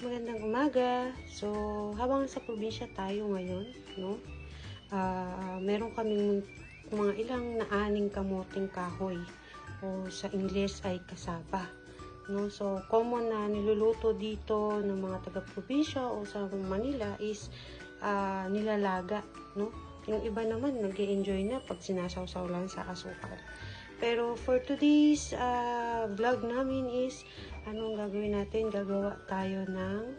Magandang umaga. So, habang sa probinsya tayo ngayon, no? Meron kaming mga ilang naaning kamuting kahoy o sa Ingles ay kasaba, no? So, common na niluluto dito ng mga taga-probinsya o sa Manila is nilalaga, no? Yung iba naman nag-e-enjoy na pag sinasawsaw lang sa asukal. Pero for today's vlog namin is anong gagawin natin? Gagawa tayo ng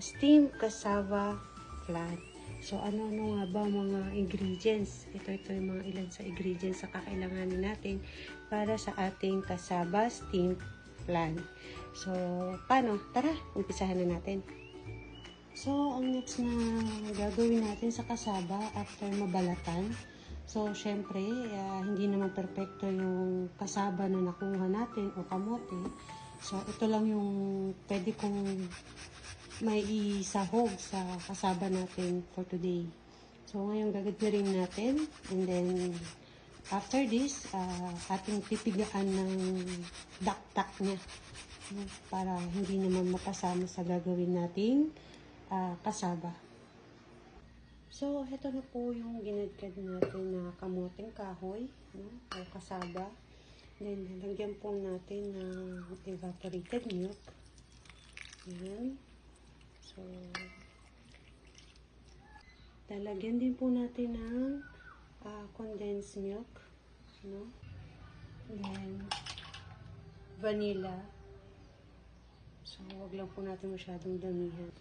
steamed cassava flan. So ano nga ba mga ingredients? Ito yung mga ilan sa ingredients sa kakailanganin natin para sa ating cassava steamed flan. So paano? Tara, umpisahan na natin. So ang next na gagawin natin sa cassava after mabalatan, so, syempre, hindi naman perfecto yung kasaba na nakuha natin o kamote. So, ito lang yung pwede kong may isahog sa kasaba natin for today. So, ngayon gagawin natin. And then, after this, ating pipigaan ng daktak niya. Para hindi naman mapasama sa gagawin nating kasaba. So, ito na po yung ginadkad natin na kamuting kahoy, no? O kasaba. Then, lalagyan po natin ng evaporated milk. Ayan. So, lalagyan din po natin ng condensed milk, no? Then, vanilla. So, wag lang po natin masyadong damihan.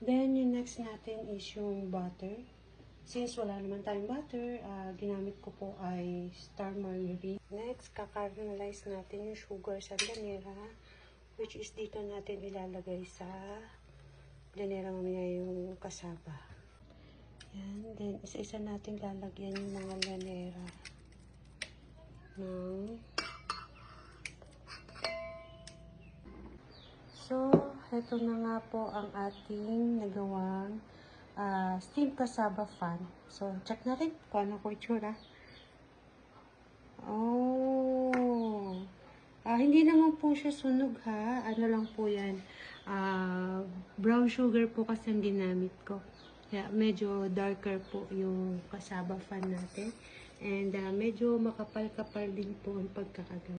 Then, yung next natin is yung butter. Since wala naman tayong butter, ginamit ko po ay star margarine. Next, kakaramelize natin yung sugar sa blanera, which is dito natin ilalagay sa blanera mamaya yung kasaba. Yan. Then, isa-isa natin lalagyan yung mga blanera ng So, ito na nga po ang ating nagawang steamed cassava flan. So, check natin kung ano po itsura. Oh! Hindi naman po siya sunog ha. Ano lang po yan. Brown sugar po kasi ang ginamit ko. Kaya medyo darker po yung cassava flan natin. And medyo makapal-kapal din po ang pagkakagawa.